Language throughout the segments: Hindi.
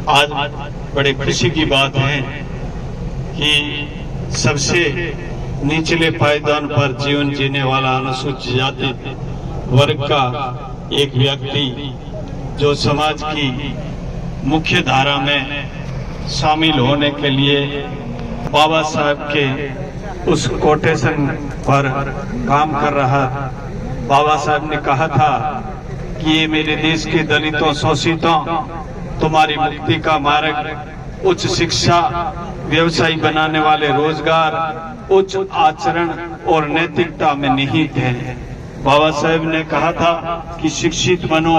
आज बड़े खुशी की बात है कि सबसे निचले पायदान पर जीवन जीने वाला अनुसूचित जाति वर्ग का एक व्यक्ति जो समाज की मुख्य धारा में शामिल होने के लिए बाबा साहब के उस कोटेशन पर काम कर रहा। बाबा साहब ने कहा था कि ये मेरे देश के दलितों शोषितों तुम्हारी मुक्ति का मार्ग उच्च शिक्षा, व्यवसायी बनाने वाले रोजगार, उच्च आचरण और नैतिकता में निहित है। बाबा साहब ने कहा था कि शिक्षित बनो,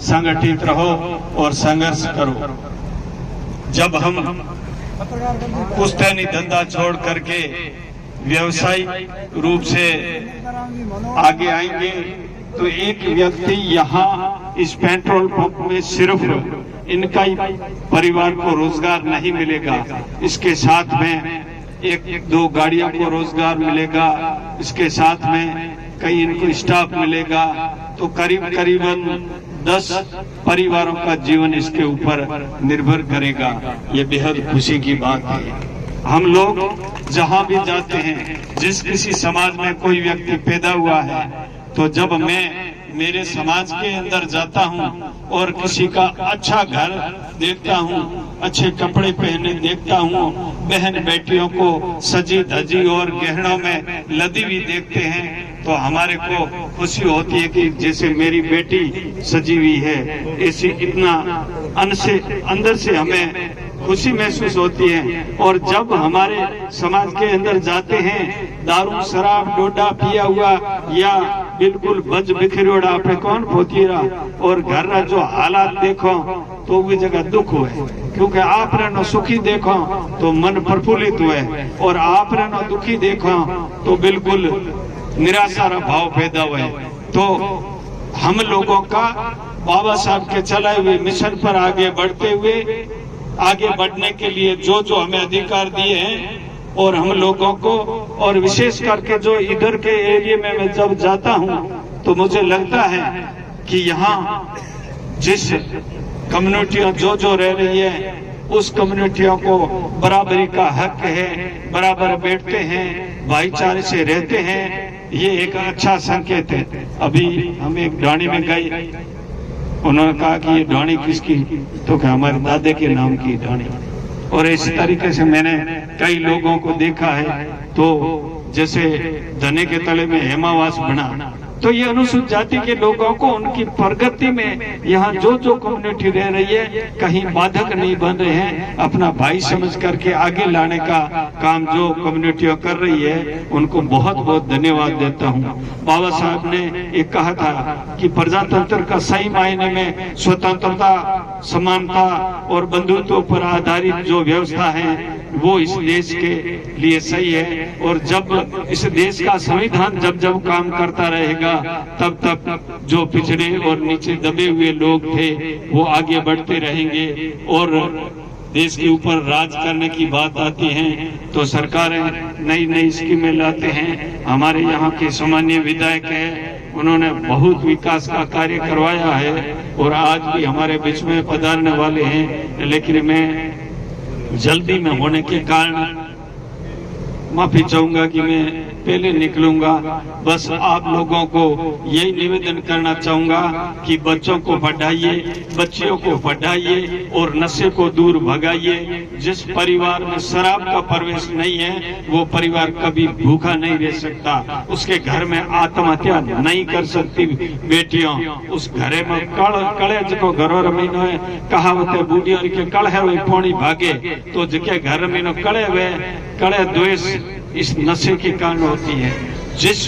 संगठित रहो और संघर्ष करो। जब हम पुश्तैनी धंधा छोड़ करके व्यवसायिक रूप से आगे आएंगे तो एक व्यक्ति यहाँ इस पेट्रोल पंप में सिर्फ इनका ही परिवार को रोजगार नहीं मिलेगा, इसके साथ में एक दो गाड़ियों को रोजगार मिलेगा, इसके साथ में कई इनको स्टाफ मिलेगा, तो करीबन 10 परिवारों का जीवन इसके ऊपर निर्भर करेगा। ये बेहद खुशी की बात है। हम लोग जहाँ भी जाते हैं, जिस किसी समाज में कोई व्यक्ति पैदा हुआ है, तो जब मैं मेरे समाज के अंदर जाता हूँ और किसी का अच्छा घर देखता हूँ, अच्छे कपड़े पहने देखता हूँ, बहन बेटियों को सजी धजी और गहनों में लदी हुई देखते हैं, तो हमारे को खुशी होती है कि जैसे मेरी बेटी सजी हुई है, ऐसी इतना अंदर से हमें खुशी महसूस होती है। और जब हमारे समाज के अंदर जाते हैं, दारू शराब डोडा पिया हुआ या बिल्कुल बज बिखरोड़ा आपने कौन पोतीरा और घर का जो हालात देखो तो वो जगह दुख हुए, क्योंकि आप रहना सुखी देखो तो मन प्रफुल्लित हुए और आप रहना दुखी देखो तो बिल्कुल निराशा भाव पैदा हुए। तो हम लोगों का बाबा साहब के चलाए हुए मिशन पर आगे बढ़ने के लिए जो हमें अधिकार दिए हैं, और हम लोगों को, और विशेष करके जो इधर के एरिया में मैं जब जाता हूं तो मुझे लगता है कि यहाँ जिस कम्युनिटियां जो रह रही है उस कम्युनिटियों को बराबरी का हक है, बराबर बैठते हैं, भाईचारे से रहते हैं, ये एक अच्छा संकेत है। अभी हम एक ढाणी में गए, उन्होंने कहा कि ये ढाणी किसकी, तो क्या हमारे दादे के नाम की ढाणी। और इसी तरीके से मैंने कई लोगों को देखा है, तो जैसे धने के तले में हेमावास बना, तो ये अनुसूचित जाति के लोगों को उनकी प्रगति में यहाँ जो कम्युनिटी रह रही है कहीं बाधक नहीं बन रहे हैं, अपना भाई समझ करके आगे लाने का काम जो कम्युनिटियां कर रही है उनको बहुत बहुत धन्यवाद देता हूँ। बाबा साहब ने एक कहा था कि प्रजातंत्र का सही मायने में स्वतंत्रता, समानता और बंधुत्व पर आधारित जो व्यवस्था है वो इस देश के लिए सही है। और जब इस देश का संविधान जब काम करता रहेगा तब जो पिछड़े और नीचे दबे हुए लोग थे वो आगे बढ़ते रहेंगे। और देश के ऊपर राज करने की बात आती है तो सरकारें नई स्कीमें लाते हैं। हमारे यहाँ के सामान्य विधायक है, उन्होंने बहुत विकास का कार्य करवाया है और आज भी हमारे बीच में पधारने वाले हैं, लेकिन मैं जल्दी में होने के कारण माफी चाहूंगा कि मैं पहले निकलूंगा। बस आप लोगों को यही निवेदन करना चाहूंगा कि बच्चों को पढ़ाइए, बच्चियों को पढ़ाइए और नशे को दूर भगाइए। जिस परिवार में शराब का प्रवेश नहीं है वो परिवार कभी भूखा नहीं रह सकता, उसके घर में आत्महत्या नहीं कर सकती बेटियों। उस घरे में कड़े जो घरों महीनो है, कहावत है बूढ़ियों के कड़ है वही पौनी भागे, तो जिसके घर में कड़े द्वेष इस नशे के कारण होती है। जिस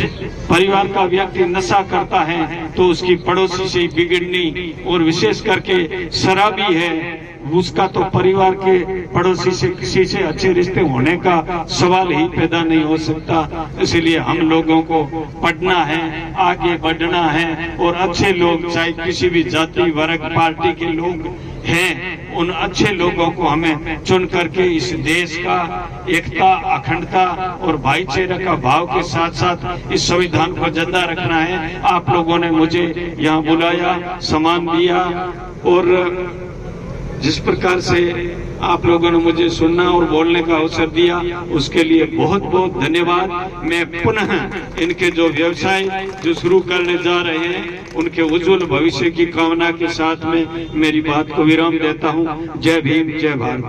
परिवार का व्यक्ति नशा करता है तो उसकी पड़ोसी से बिगड़नी, और विशेष करके शराबी है उसका तो परिवार के पड़ोसी से किसी से अच्छे रिश्ते होने का सवाल ही पैदा नहीं हो सकता। इसलिए हम लोगों को पढ़ना है, आगे बढ़ना है और अच्छे लोग चाहे किसी भी जाति वर्ग पार्टी के लोग हैं उन अच्छे लोगों को हमें चुन करके इस देश का एकता, अखंडता और भाईचारे का भाव के साथ साथ इस संविधान को जिंदा रखना है। आप लोगों ने मुझे यहाँ बुलाया, सम्मान दिया और जिस प्रकार से आप लोगों ने मुझे सुनना और बोलने का अवसर दिया, उसके लिए बहुत बहुत धन्यवाद। मैं पुनः इनके जो व्यवसाय जो शुरू करने जा रहे हैं, उनके उज्जवल भविष्य की कामना के साथ में मेरी बात को विराम देता हूं। जय भीम, जय भारत।